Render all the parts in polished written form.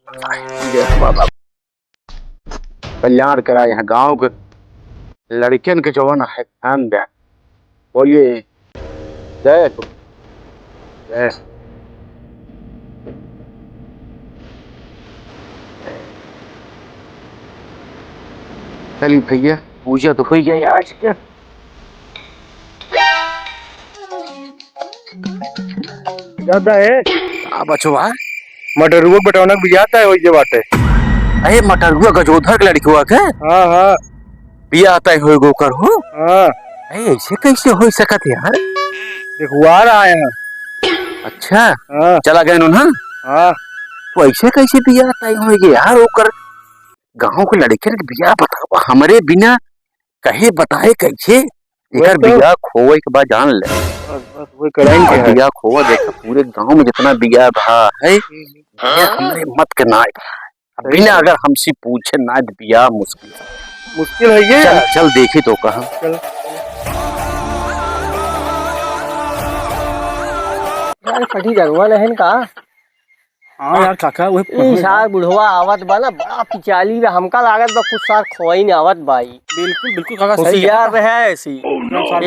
बाबा कल्याण करा यहाँ गांव के लड़कियन के जवन है ध्यान दे। बोलिए जय जय। चलिए भैया पूजा तो हुई गई आज क्या ज्यादा है बचवा मटरुआ बटौना भी जाता है वही बात है। अरे मटरुआ गजोधर लड़की हुआ के हाँ हाँ बिया आता है हो कर हो। हाँ ऐसे कैसे हो सकत यार। देखुआ रहा है। अच्छा हाँ चला गए ना। हाँ तो ऐसे कैसे बिया आता होगी यार ओकर गांव के लड़के के बिया बताओ हमारे बिना कहे बताए कैसे एकर बिया खोवे के बाद जान ले। बस वही कराएंगे बिया खोवा देखा पूरे गांव में जितना बिया भा है हमारे मत के ना बिना अगर हमसे पूछे ना बिया मुश्किल मुश्किल है ये। चल चल देखी तो कहा चल यार फटी जगवा नहीं का। हाँ यार काका वही सार बुढ़वा आवत बा ना बड़ा पिचाली में हमका लागत बा कुछ सार खोई नहीं आवत भाई। बिल्कुल बिल्कुल काका सही होशियार रहे ऐसी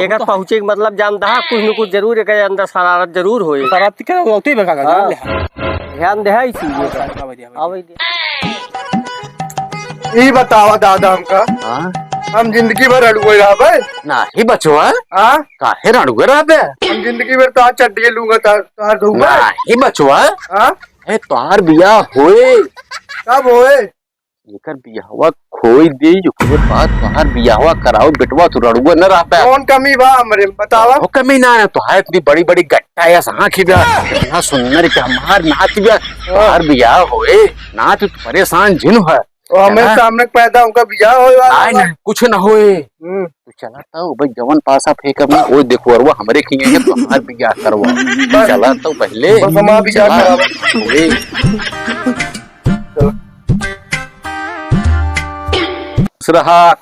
एक पहुंचे के मतलब जानता है कुछ न कुछ जरूर एक अंदर शरारत जरूर होए। शरारती क्या होती है काका ध्यान दे इसी आवे दे। ये बतावा दादा हमका हम जिंदगी भर अड़ुए रहा भाई ना ही बचवा हाँ काहे रणुगे रहबे हम जिंदगी भर तो चड्डी लूंगा तार दूंगा ना ही बचवा हाँ ए तोहार बिया होए कब होए एकर बियाहवा खोई दे ओकरे बाद तोहार बियाहवा कराओ बेटवा तू रणुगे न रहबे। कौन कमी बा हमरे बतावा हो कमी ना है तोहार इतनी बड़ी बड़ी गट्टा या आँख बिया इतना सुंदर के हमार नाच बिया तोहार बिया होए ना तू परेशान जिन है और हमें सामने पैदा उनका बियाह हो आए ना कुछ न होए तू चला तो भाई जवन पासा फेंक में वो देखो और वो हमरे खिए है तो हमार बियाह करवा चला तो पहले बस हमारा बियाह करावा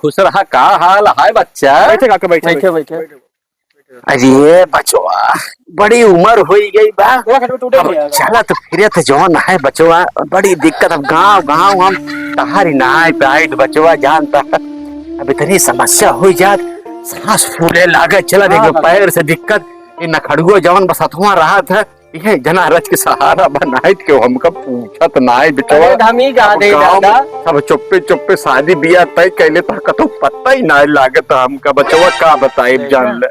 खुश रहा का हाल हाय बच्चा। बैठे काका बैठे बैठे बैठे अरे बचवा बड़ी उम्र हो गई बा अब चला तो फिर तो जौन है बचवा बड़ी दिक्कत अब गाँव गाँव हम तहारी नाय पाइट बचवा जानता अब इतनी समस्या हो जात सांस फूले लागे चला देखो पैर से दिक्कत ये नखड़ुआ जवन बस हथुआ रहा था ये जना रच के सहारा बनाए के हमका पूछत नाय बिचवा धमी गा दे दादा सब चुप्पे चुप्पे शादी बिया तय कैले तक तो पता ही ना लागत हमका बचवा का बताए जान ले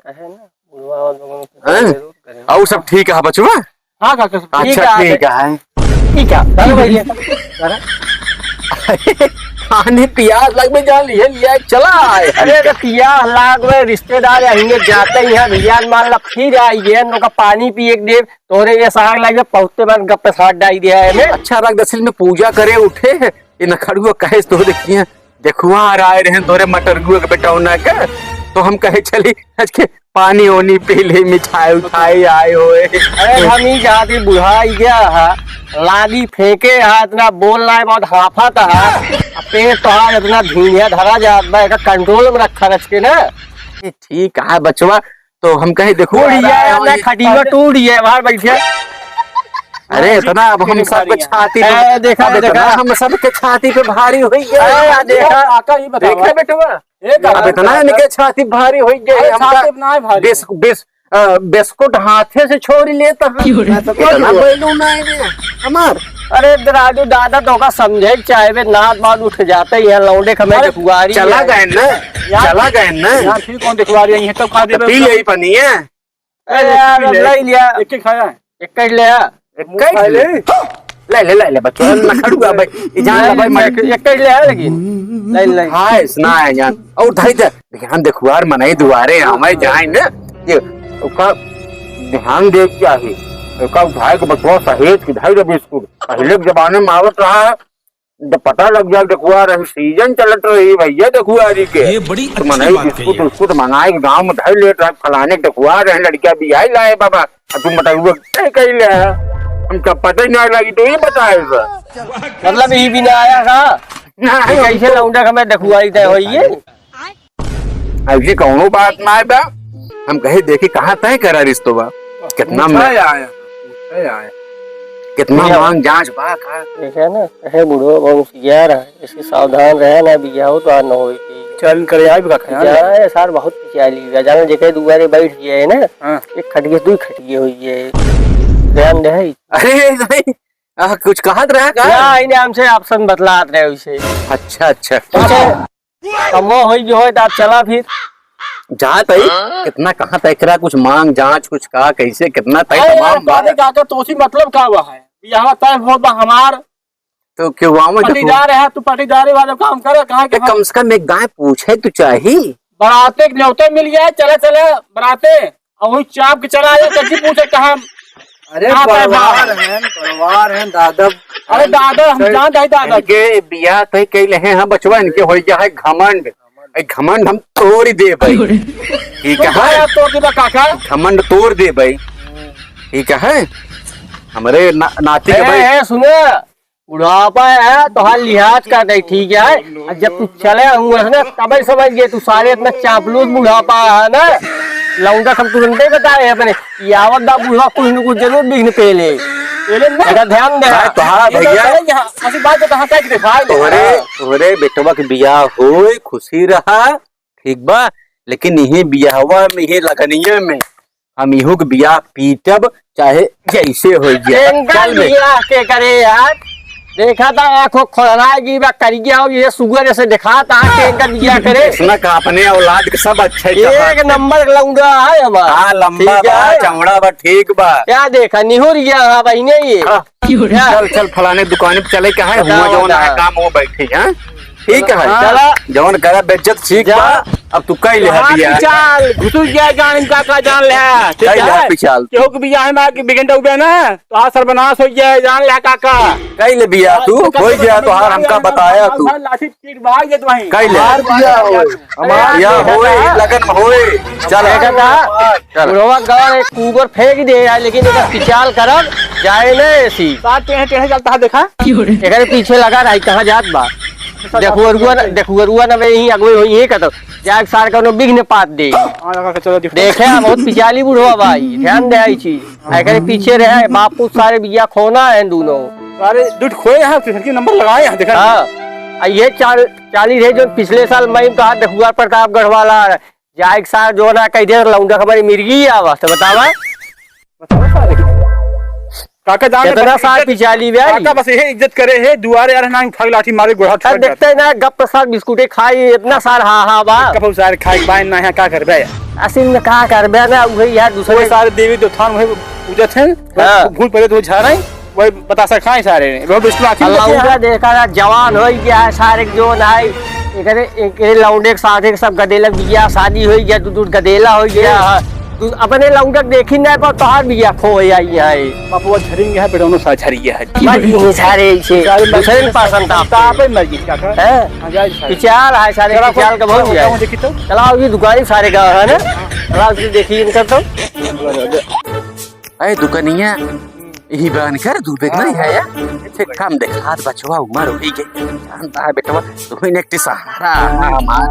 और सब ठीक है बचवा। हाँ काका अच्छा ठीक है ठीक है चलो भैया खाने प्याज लग में जान लिए लिया चला आए। अरे तो प्याज लाग में रिश्तेदार आएंगे जाते ही हैं भैया मान ला फिर आइए उनका पानी पिए देव तोरे ये साग लगे पहुंचते बाद गप्पे साथ डाई दिया है में अच्छा रख दसिल में पूजा करे उठे ये नखड़ुआ कहे तो देखिए देखुआ आए रहे तोरे मटर गुआ के बेटा उना के तो हम कहे चली आज के पानी ओनी पी ले मिठाई उठाई आए होए। अरे हम ही जाती बुढ़ाई गया है लागी फेंके है इतना बोलना है बहुत हाफत है पेड़ तो है इतना धीनिया धरा जाता है कंट्रोल में रखा रच के ना ठीक है बचवा तो हम कहे देखो खटीवा टूट गया बाहर बैठे। अरे इतना अब हम सब छाती देखा देखा हम सब के छाती पे भारी हो गया देखा काका ये देखा बेटवा अब इतना इनके छाती भारी हो गई हमका बिस्कुट हाथे से छोड़ लेता हमार। अरे दराजू दादा तो का समझे चाहे नाथ बाद उठ जाते हैं लौंडे खमे देखुआरी चला गए ना चला गए ना यार फिर कौन दिखवारी है तो खा दे पी ले पानी है। अरे यार ले लिया एक खाया एक लिया ले बच्चों नखड़ुआ भाई जान भाई एक लिया लेकिन ले ले हां सुना है जान और धाई दे ध्यान देखो यार मनाई दुआरे हमें जाए ना ये का ध्यान दे क्या है का भाई को बच्चों सहेज की धाई बिस्कुट पहले के जमाने में आवत रहा जब पता लग जाए देखुआ रही सीजन चलत रही भैया देखुआ जी के ये बड़ी अच्छी मनाई बात बिस्कुट बिस्कुट मंगाए गांव में धाई लेट रहा फलाने देखुआ रहे लड़कियां भी आई लाए बाबा तुम बताइए कहीं ले हमका पता ही नहीं लगी तो ये बताए मतलब यही भी ना आया था कैसे लौंडा का मैं देखुआई तय हुई है ऐसी कौनो बात ना है हम कहे देखी कहाँ तय करा रिश्तो बा कितना आया कितना मांग जांच बा का। देखे ना कहे बूढ़ो बहुत होशियार है, इसकी सावधान रहे ना बिया हो तो आ न होई थी। चल करे आई बका ख्याल जाए सार बहुत पिचाली है जाने जेके दुआरे बैठ गए है ना। हां एक खटिए दू खटिए हुई है ध्यान दे। अरे नहीं कुछ कहत रहा का या इने हमसे ऑप्शन बतलात रहे उसे। अच्छा अच्छा कमो होई जो है आप चला फिर जहाँ तय कितना कहाँ तय करा कुछ मांग जांच कुछ का कैसे कितना तय तमाम बात काका तो उसी मतलब का हुआ है यहाँ तय हो हमार तो क्यों वहाँ में पटीदार है तू पटीदारी वाला काम करे कहाँ के कम से कम एक गाय पूछे तो चाहिए। बराते न्योते मिल गया चले चले बराते और वही चाप के चला आया कभी पूछे कहा। अरे परिवार है दादा। अरे दादा हम जानते हैं दादा के बियाह तय कैले हैं हाँ बचवा इनके हो गया है घमंड। घमंड हम तोड़ दे भाई ठीक है तोड़ दे काका घमंड तोड़ दे भाई ठीक है हमारे नाती के भाई है सुने बुढ़ापा है तो हाल लिहाज कर दे ठीक है। और जब तू चले हुए ना तब समझ गए तू सारे इतना चापलूस बुढ़ापा है ना लौंडा सब तुरंत ही बताए अपने यावत दा बुढ़ा कुछ न कुछ जरूर बिघन पेले ध्यान दे भैया बात कहाँ तक दिखाई तोरे बेटवा के बियाह हो खुशी रहा ठीक बा लेकिन यही बियाहवा में यही लगनिया में हम इहो के बियाह पीटब चाहे जैसे हो गया के करे यार देखा था आंखों खोलनाएगी कर गया ये सुगर जैसे दिखा था दिया करे सुना का अपने औलाद के सब अच्छा एक नंबर लौंडा है हमारा लंबा बा चमड़ा बा ठीक बा क्या देखा निहुर गया हाँ भाई नहीं चल चल फलाने दुकान पे चले क्या है हुआ जो ना काम वो बैठे हैं ठीक है चला जौन करा बेइज्जत सीख बा अब तू कई ले बिया चल घुसु गया जान का जान ले कई ले पिछाल केहू के बिया है मां के बिगंडा उबे ना तो आ सर्वनाश हो गया जान ले काका कई ले बिया तू हो गया तो हार हमका बताया तू लाठी पीट भाग ये वहीं कई ले हमार या होए लगन होए चल चल रोवा गांव एक कुबर फेंक दे लेकिन एका पिचाल करब जाए ना ऐसी साथ टेढ़े चलता है देखा एकरे पीछे लगा रही कहां जात बा देखुअरुआ ना यही अगवे होई ये कहतो जाग सार कोनो बिघने पात दे देखे बहुत पिचाली बुढ़वा भाई ध्यान दे आई चीज एकरे पीछे रहे बापू सारे बिया खोना है दोनों सारे दुट खोए हैं किसकी नंबर लगाए हैं देखा। हां ये 40 रहे जो पिछले साल मई तो हाथ देखुआ प्रतापगढ़ वाला जाग सार जो ना कह दे लौंडा हमारी मिर्गी आवा तो बतावा काका जान कितना साल पिचाली भाई काका बस यही इज्जत करे है दुआरे यार ना फग लाठी मारे गोड़ा सर देखते ना गप प्रसाद बिस्कुटे खाई इतना सार हा बा कब सारे खाई बाइन ना है का करबे असिन में का करबे ना वही यार दूसरे सारे देवी देवतान वही पूजा थे भूल पड़े तो झा रहे वही बता सा खाए सारे वो बिस्कुट आखिर लौंडा देखा जवान हो गया है सारे जो नाई एकरे लौंडे के साथ सब गदेला बिया शादी हो गया दूध गदेला हो गया तू अपने लौंडा देखी ना पर तोहार बिया खो आई है बापू झरिंगे है बेटा सा झरिए है ये सारे से दूसरे पसंद था आप मर्जी काका है पिचाल है सारे पिचाल का बहुत गया देखी तो चलाओ ये दुकान सारे का है ना चलाओ इसको देखिए इनका तो अरे दुकानिया यही बयान कर तू देख नहीं है यार काम देखात बचवा उमर हो गई जानता है बेटवा तू ही नेक्टी सहारा हमार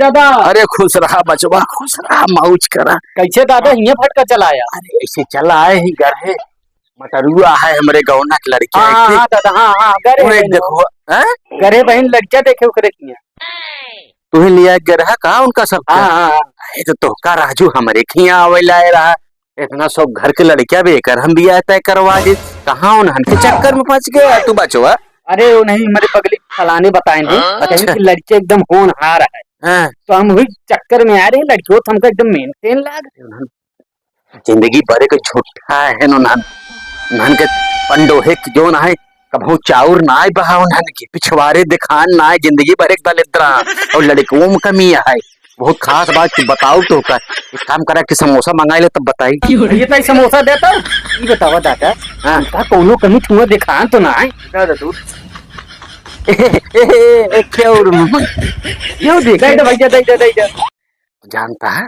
दादा अरे खुश रहा बचवा खुश रहा मौज करा कैसे दादा ये फटका चलाया अरे ऐसे चला है ही घर है मटरुआ है हमारे गौना की लड़की हां दादा हां गरे देखो हैं गरे बहन लड़कियां देखे करे किया तू ही लिया गरहा का उनका सब हां तो का राजू हमारे खिया आवे लाए रहा इतना सब घर के लड़कियां बेकर हम भी तय करवा दे कहाँ उन्हन के चक्कर में फंस गया तू बचवा अरे वो नहीं हमारे पगले फलाने बताए अच्छा लड़के एकदम होनहार है तो हम वही चक्कर में आ रहे हैं लड़कियों तो हमको एकदम मेंटेन लाग जिंदगी भरे के झूठा है उन्हन के पंडोहे जो ना है कभू चाउर ना बहा उन्हन के पिछवाड़े दिखान ना जिंदगी भरे के दलिद्रा और लड़कों में कमी है बहुत खास बात तू बताओ तो का एक काम करा कि समोसा मंगाए ले तब बताई ये तो समोसा देता ये बतावा दादा हां का कोनो कमी तुम दिखा तो ना है दादा तू क्या और यो देख दे भैया दे जानता है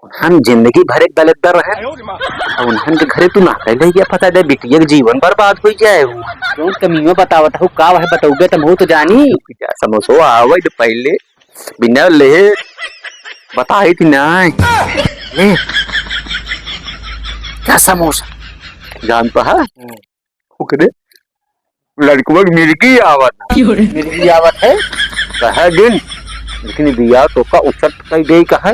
हम जिंदगी भर एक दलिद्र रहे और उन्हन के घरे तू ना ले गया पता दे बिटिया के जीवन बर्बाद हो जाए क्यों कमी में बतावत हो का है बताओगे तुम हो तो जानी समोसा आवे तो पहले बिना ले बताई थी ना ले क्या समोसा जानता है ओकरे लड़कवा की मिर्गी आवत मिर्गी आवत है कहे दिन लेकिन बिया तो का उछट कई दे का है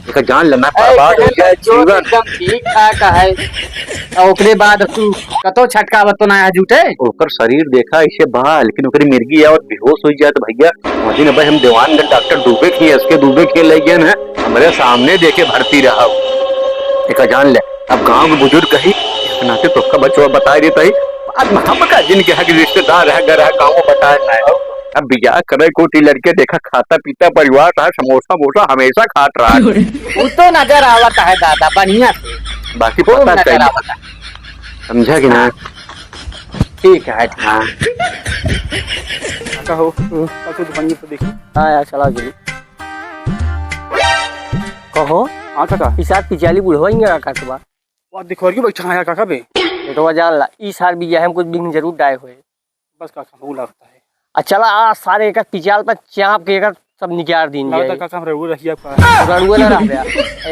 एक जान लेना बर्बाद हो गया जीवन एकदम ठीक ठाक है। ओकरे बाद तू कतो छटकावत तो ना झूठे ओकर शरीर देखा इसे बहा लेकिन ओकरी मिर्गी आवत बेहोश हो जाए तो भैया वही न भाई हम देवानगढ़ डॉक्टर दुबे किए इसके दुबे के ले गए हैं हमारे सामने देखे भर्ती रहा एक जान ले अब गांव के बुजुर्ग कही नाते तो का बच्चा बता देता ही आज हम का जिनके हक रिश्तेदार है घर है गाँव बताए ना अब बिया करे कोटी लड़के देखा खाता पीता परिवार रहा समोसा मोसा हमेशा खात रहा है वो तो नजर आवता है दादा बढ़िया से बाकी खूब पता नजर चाहिए आवता है। समझा कि ना ठीक है हाँ कहो तो दुकान पे देखो हाँ यार चला जल्दी कहो हाँ काका इस साल पिछाली बुढ़वा ही काटवा वो देखो क्यों बैठा है काका बे बेटवा जान ला इस साल भी हम कुछ दिन जरूर डाय हुए बस काका वो लगता है चला आज सारे एक पिचाल पर चाप के एक सब निकाल दिन लगता काका हम रहू रही आपका रड़ुआ ना रह गया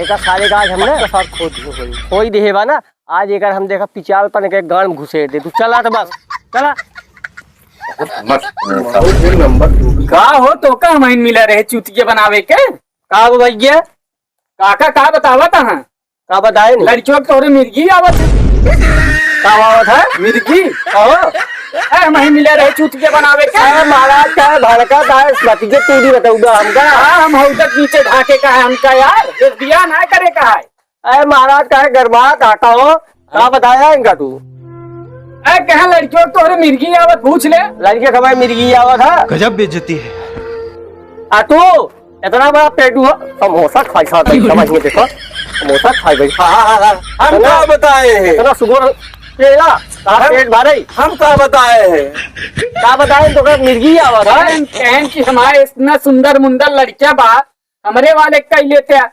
एक सारे का आज हमने साथ खो दियो कोई देहेबा ना आज एक हम देखा पिचाल पर एक गान घुसे दे तू चला तो बस चला का हो तो का महीन मिला रहे चुतिये बनावे के का भैया काका का बतावत है का बताए नहीं लड़कियों के तोरे मिर्गी आवत है का आवत है मिर्गी कहो ए महीन मिला रहे चुतिये बनावे के महाराज का भड़का का भतीजे तेरी बताऊ हमका हाँ हम हौ तक नीचे ढाके का है हमका यार ये बिया ना करे का है अरे महाराज का गरमा काका हो का बताया इनका तू ए कहा लड़कियों के तोरे मिर्गी आवत पूछ ले लड़के खबर मिर्गी आवत है गजब बेइज्जती है आ तू इतना बड़ा पेटू हो समोसा खाई खा समझ में देखो समोसा खाई भाई हम क्या बताए हैं इतना सुगर पेड़ा तारा पेट भरे हम क्या बताए हैं का बताए तो का मिर्गी आवत है कहन की हमारे इतना सुंदर मुंदर लड़किया बा हमरे वाले कई लेते हैं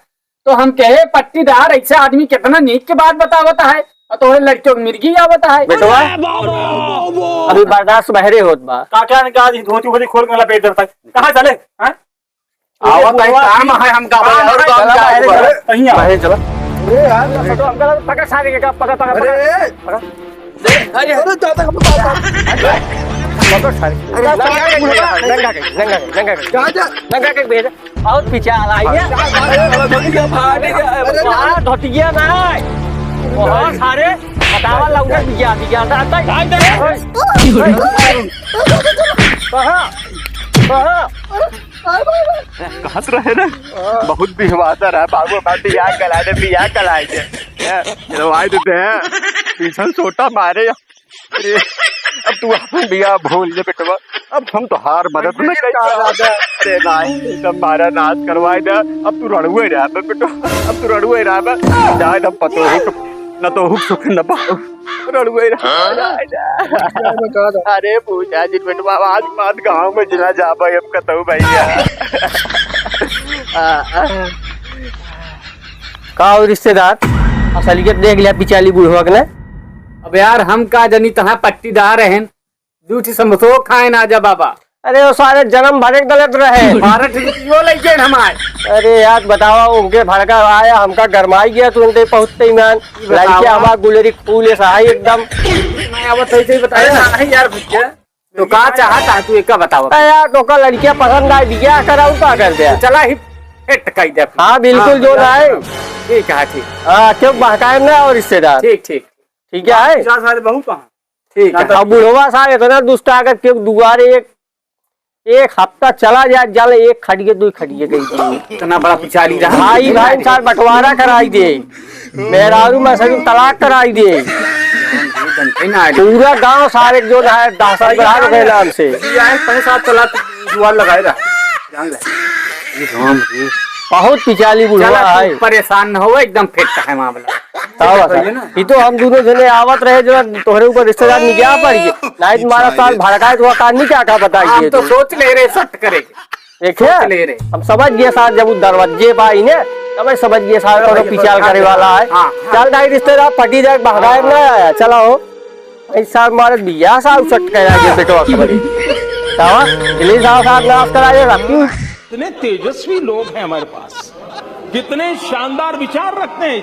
तो हम कहे पट्टीदार ऐसे आदमी कितना नीक के बात बतावता है और तो लड़कियों को मिर्गी आवता है बेटवा अभी बर्दाश्त बहरे होत बा काका ने कहा धोती वोती खोल के पेट दर्द कहाँ चले हैं आवत है काम है हम का और काम क्या है? कहीं आओ बहरे चला तो अंकल पकड़ सारे का पकड़ पकड़ पकड़ अरे दादा नंगा के भेज और पीछे आ आइए धोतिया ना बहुत सारे बतावा लौटा दिया दिया कहत रहे ना बहुत बिहवासर है बाबू मैं बिया कलाए आए देते हैं पीछे छोटा मारे अब तू अपन बिया भूल ले बेटवा अब हम तो हार मदद नहीं कर अरे नहीं तब मारा नाच करवाए दे अब तू रड़ुए रहा बेटो अब तू रड़ुए रहा जाए तब पतो हो न तो हुक सुख न पाओ रड़ुए रहा अरे पूछा जी बेटवा आज बात गांव में जिला जा भाई अब कतऊ भैया का रिश्तेदार असलियत देख लिया पिछाली बुढ़वा के ने अब यार हम का जनी तहाँ पट्टीदार हैं दूठी समोसो खाए ना जा बाबा अरे वो सारे जन्म भरे गलत रहे 12 रुपये लेके हमारे अरे यार बतावा उनके भड़का आया हमका गरमाई गया तुरंत पहुंचते ही मान लड़के हमारा गुलेरी फूल है सहाय एकदम मैं अब ऐसे ही बताया ना नहीं यार भैया तो कहाँ चाहता है तू एक का बताओ यार तो का लड़कियां पसंद आई दिया कराऊ का कर दिया चला ही हिट कही दे हाँ बिल्कुल जो ना है ठीक है ठीक हाँ क्यों बहकाए ना और रिश्तेदार ठीक ठीक ठीक है सारे बहू कहाँ ठीक है अब बुढ़वा साहब इतना दुष्ट आकर क्यों दुआरे एक हफ्ता चला जाए जल एक खड़िए दो खड़िए गई इतना बड़ा पिछाड़ी रहा भाई भाई साथ बंटवारा कराई दे मेहरारू में सभी तलाक कराई दे पूरा गांव सारे जो है 10 बिहार के नाम से 5-7 तलाक जुआर लगाए रहा जान ले बहुत पिछाली बुढ़वा है परेशान न हो एकदम फिट है मामला ये तो हम दोनों जने आवत रहे जो तोहरे ऊपर रिश्तेदार नहीं क्या पड़ी नहीं तुम्हारा साल भड़काए तो कहानी क्या क्या बताइए हम तो सोच ले रहे सट करेंगे देखिए हम समझ गए साथ जब दरवाजे पाई ने तब समझ गए साथ और पिछाल करे वाला है चल भाई रिश्तेदार पटी जाए भड़काए ना आया चला हो ऐसा मारे बिया साल सट कर बेटो खबर साथ नाश कराए कितने तेजस्वी लोग हैं हमारे पास कितने शानदार विचार रखते हैं।